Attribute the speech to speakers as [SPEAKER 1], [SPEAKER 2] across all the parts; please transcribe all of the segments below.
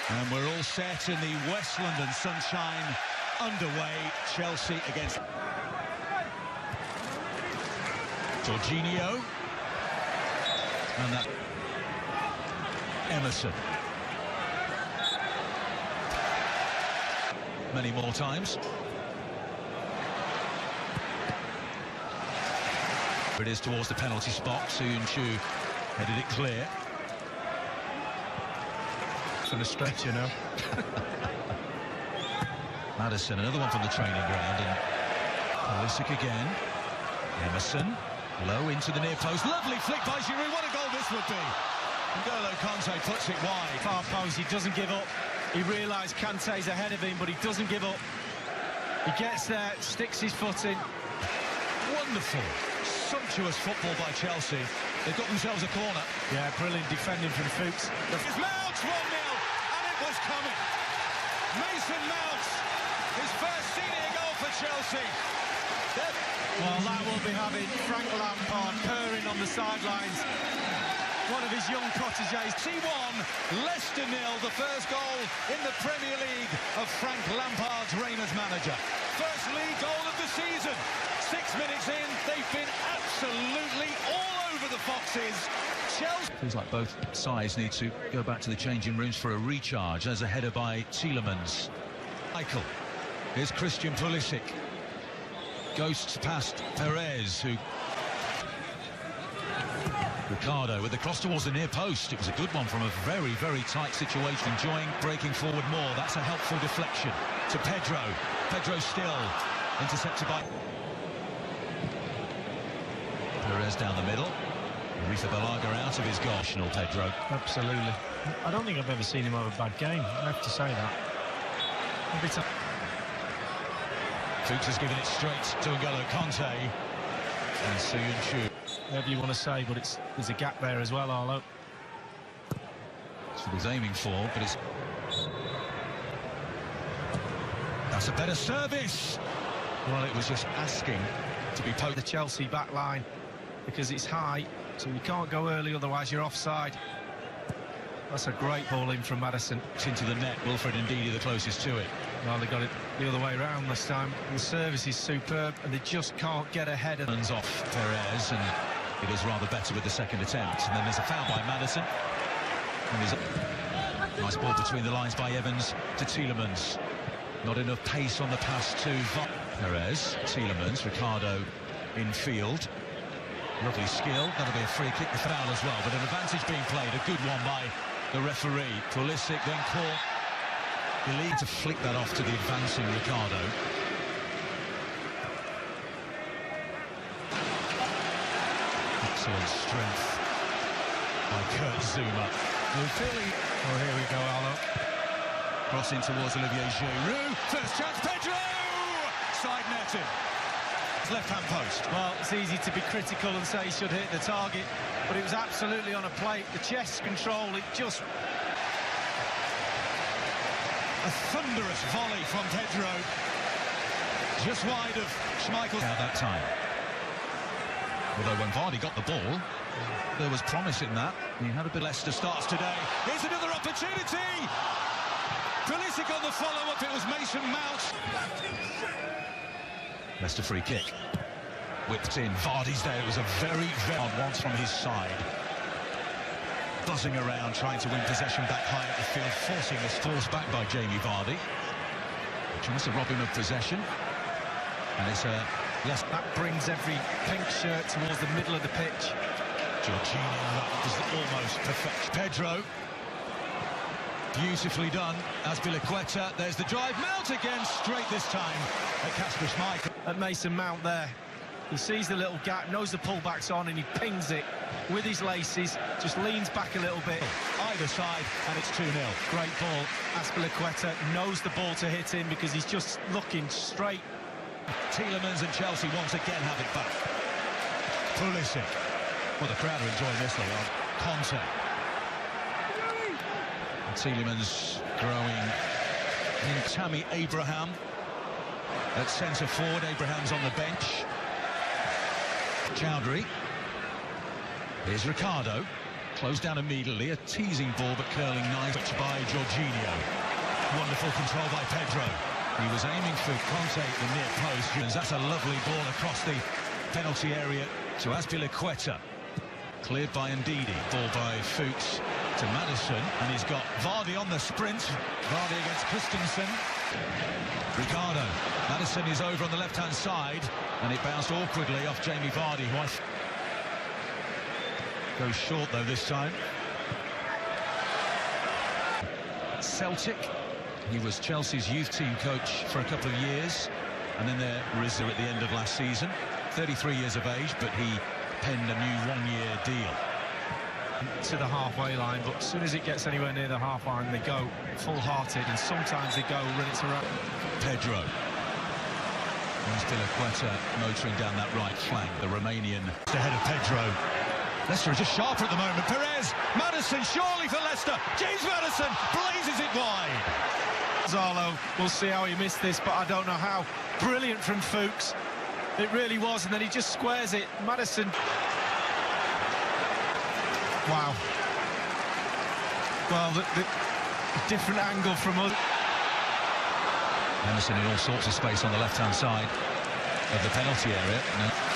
[SPEAKER 1] And we're all set in the West London sunshine. Underway, Chelsea against Jorginho. And that Emerson. Many more times. It is towards the penalty spot. Soon-Chu headed it clear.
[SPEAKER 2] For the stretch, you know.
[SPEAKER 1] Maddison, another one from the training ground, and Pulisic again. Emerson, low into the near post. Lovely flick by Giroud. What a goal this would be. N'Golo Kante puts it wide.
[SPEAKER 2] Far post, he doesn't give up. He realised Kante's ahead of him, but he doesn't give up. He gets there, sticks his foot in.
[SPEAKER 1] Wonderful, sumptuous football by Chelsea. They've got themselves a corner.
[SPEAKER 2] Yeah, brilliant defending from Fuchs.
[SPEAKER 1] It's Mount 1-0, and it was coming. Mason Mount, his first senior goal for Chelsea.
[SPEAKER 2] Well, that will be having Frank Lampard purring on the sidelines. One of his young protégés.
[SPEAKER 1] T1, Leicester 0, the first goal in the Premier League of Frank Lampard's reign as manager. First league goal of the season. 6 minutes in, they've been absolutely all over the Foxes. Chelsea. Feels like both sides need to go back to the changing rooms for a recharge. There's a header by Tielemans. Michael. Here's Christian Pulisic. Ghosts past Perez, who... Ricardo with the cross towards the near post. It was a good one from a very, very tight situation. Enjoying breaking forward more. That's a helpful deflection to Pedro. Pedro still intercepted by Perez down the middle. Aretha Balaga out of his goal. Pedro.
[SPEAKER 2] Absolutely. I don't think I've ever seen him have a bad game. I have to say that. Every time.
[SPEAKER 1] Fuchs has given it straight to N'Golo Kante. And Soyuncu.
[SPEAKER 2] Whatever you want to say, but there's a gap there as well, Arlo.
[SPEAKER 1] That's what he's aiming for, but it's... That's a better service! Well, it was just asking to be poked.
[SPEAKER 2] The Chelsea back line, because it's high, so you can't go early, otherwise you're offside. That's a great ball in from Maddison.
[SPEAKER 1] Into the net, Wilfred Ndidi the closest to it.
[SPEAKER 2] Well, they got it the other way around this time. The service is superb, and they just can't get ahead of...
[SPEAKER 1] Runs off Perez, and it is rather better with the second attempt. And then there's a foul by Maddison. And there's a nice ball between the lines by Evans to Tielemans. Not enough pace on the pass to Perez. Tielemans, Ricardo in field. Lovely skill. That'll be a free kick, the foul as well. But an advantage being played, a good one by the referee. Pulisic then caught. Believed to flick that off to the advancing Ricardo. Excellent strength by Kurt Zouma.
[SPEAKER 2] Oh, here we go, Arlo.
[SPEAKER 1] Crossing towards Olivier Giroud. First chance, Pedro! Side netting. Left-hand post.
[SPEAKER 2] Well, it's easy to be critical and say he should hit the target, but it was absolutely on a plate. The chest control, it just...
[SPEAKER 1] A thunderous volley from Pedro. Just wide of Schmeichel. At that time. Although when Vardy got the ball, there was promise in that. He had a bit. Leicester starts today. Here's another opportunity! Pulisic on the follow-up, it was Mason Mount. Leicester free kick. Whipped in, Vardy's there. It was a very on once from his side. Buzzing around, trying to win possession back high at the field, forcing this force back by Jamie Vardy. Tries to rob him of possession. And it's a... Yes,
[SPEAKER 2] that brings every pink shirt towards the middle of the pitch.
[SPEAKER 1] Jorginho, that was almost perfect. Pedro. Beautifully done. Azpilicueta, there's the drive. Mount again, straight this time at Kasper Schmeichel.
[SPEAKER 2] At Mason Mount there. He sees the little gap, knows the pullback's on, and he pings it with his laces, just leans back a little bit.
[SPEAKER 1] Either side, and it's 2-0.
[SPEAKER 2] Great ball. Azpilicueta knows the ball to hit him because he's just looking straight.
[SPEAKER 1] Tielemans and Chelsea once again have it back. Pulisic. Well, the crowd are enjoying this, they are. Conte. Tielemans growing in Tammy Abraham. At centre forward, Abraham's on the bench. Chowdhury. Here's Ricardo. closed down immediately. A teasing ball, but curling nice by Jorginho. Wonderful control by Pedro. He was aiming for Conte at the near post. That's a lovely ball across the penalty area to Azpilicueta. Cleared by Ndidi. Ball by Fuchs to Maddison, and he's got Vardy on the sprint. Vardy against Christensen. Ricardo. Maddison is over on the left-hand side, and it bounced awkwardly off Jamie Vardy, who goes short though this time. Celtic. He was Chelsea's youth team coach for a couple of years, and then there Rizza at the end of last season. 33 years of age, but he penned a new one-year deal.
[SPEAKER 2] To the halfway line, but as soon as it gets anywhere near the half line, they go full-hearted, and sometimes they go run it around.
[SPEAKER 1] Pedro. Azpilicueta motoring down that right flank. The Romanian ahead of Pedro. Leicester are just sharper at the moment. Perez, Maddison, surely for Leicester. James Maddison blazes it wide.
[SPEAKER 2] Zalo, we'll see how he missed this, but I don't know how. Brilliant from Fuchs. It really was, and then he just squares it. Maddison. Wow. Well, the different angle from us.
[SPEAKER 1] Emerson in all sorts of space on the left-hand side of the penalty area.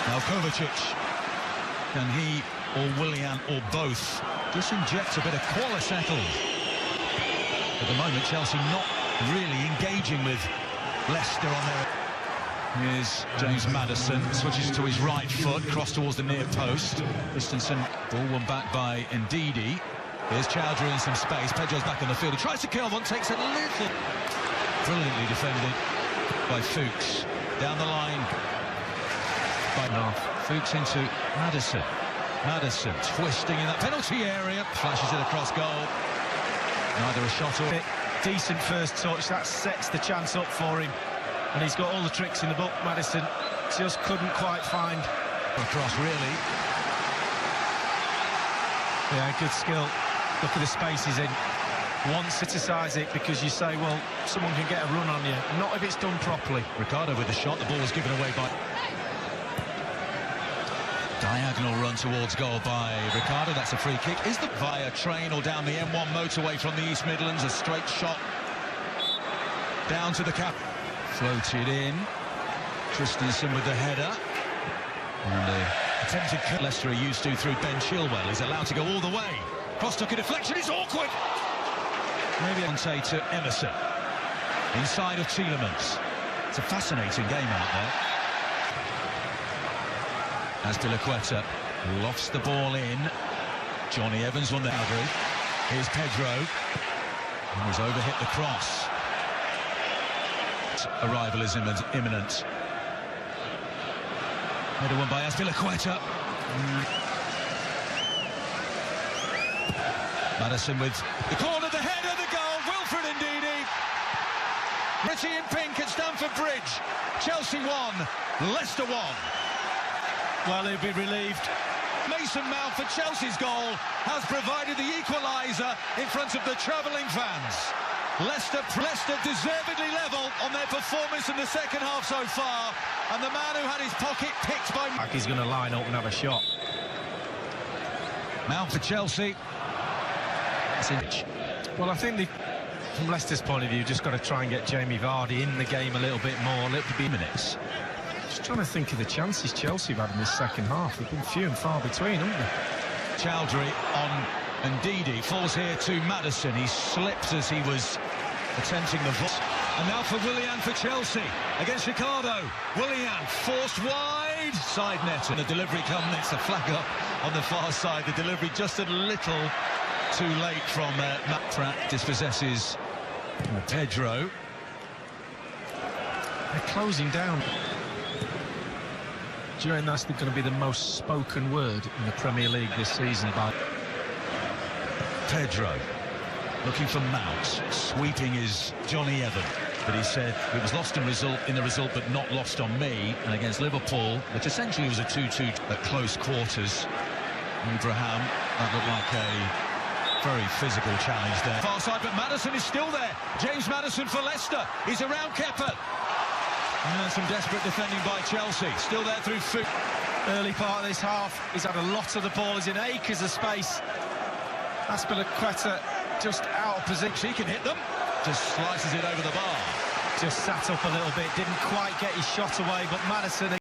[SPEAKER 1] Now Kovacic. Can he or Willian or both just inject a bit of quality settled? At the moment, Chelsea not really engaging with Leicester on their... Here's James Maddison, switches to his right foot, cross towards the near post. Christensen, ball won back by Ndidi. Here's Chowdhury in some space. Pedro's back on the field. He tries to kill one, takes a little... Brilliantly defended by Fuchs. Down the line by Fuchs into Maddison. Maddison twisting in that penalty area. Flashes it across goal. Neither a shot or...
[SPEAKER 2] Decent first touch. That sets the chance up for him. And he's got all the tricks in the book. Maddison just couldn't quite find...
[SPEAKER 1] Across, really.
[SPEAKER 2] Yeah, good skill. Look at the space he's in. Once criticise it because you say, well, someone can get a run on you. Not if it's done properly.
[SPEAKER 1] Ricardo with the shot. The ball was given away by... Diagonal run towards goal by Ricardo. That's a free kick. Is the via train or down the M1 motorway from the East Midlands? A straight shot down to the cap. Floated in. Christensen with the header. And the attempted cut Leicester are used to through Ben Chilwell is allowed to go all the way. Cross-took a deflection. It's awkward. Maybe Conte to Emerson. Inside of Tielemans. It's a fascinating game out there. Azpilicueta lofts the ball in. Johnny Evans won the Calgary. Here's Pedro. He's overhit the cross. Arrival is imminent. Header won by Azpilicueta. Maddison with the corner, the header, the goal. Wilfred Ndidi. Richie in pink at Stamford Bridge. Chelsea won, Leicester won.
[SPEAKER 2] Well, he'll be relieved.
[SPEAKER 1] Mason Mount for Chelsea's goal has provided the equaliser in front of the travelling fans. Leicester deservedly level on their performance in the second half so far, and the man who had his pocket picked by...
[SPEAKER 2] He's going to line up and have a shot.
[SPEAKER 1] Mount for Chelsea.
[SPEAKER 2] Well, I think from Leicester's point of view, just got to try and get Jamie Vardy in the game a little bit more, a little bit minutes. Just trying to think of the chances Chelsea have had in this second half. They've been few and far between, haven't they?
[SPEAKER 1] Chowdhury on Ndidi, falls here to Maddison. He slipped as he was attempting the volley. And now for Willian for Chelsea against Ricardo. Willian forced wide, side net, and the delivery comes. It's a flag up on the far side. The delivery just a little too late from Matt Pratt. Dispossesses Pedro.
[SPEAKER 2] They're closing down. Do you reckon that's going to be the most spoken word in the Premier League this season by
[SPEAKER 1] Pedro? Looking for Mount. Sweeping is Johnny Evans. But he said it was lost in the result, but not lost on me. And against Liverpool, which essentially was a 2-2 at close quarters. Abraham, that looked like a very physical challenge there. Far side, but Maddison is still there. James Maddison for Leicester. He's around Kepa. And some desperate defending by Chelsea. Still there through Fuchs.
[SPEAKER 2] early part of this half. He's had a lot of the ball. He's in acres of space. Aspilicueta just out of position.
[SPEAKER 1] She can hit them. Just slices it over the bar.
[SPEAKER 2] Just sat up a little bit, didn't quite get his shot away, but Maddison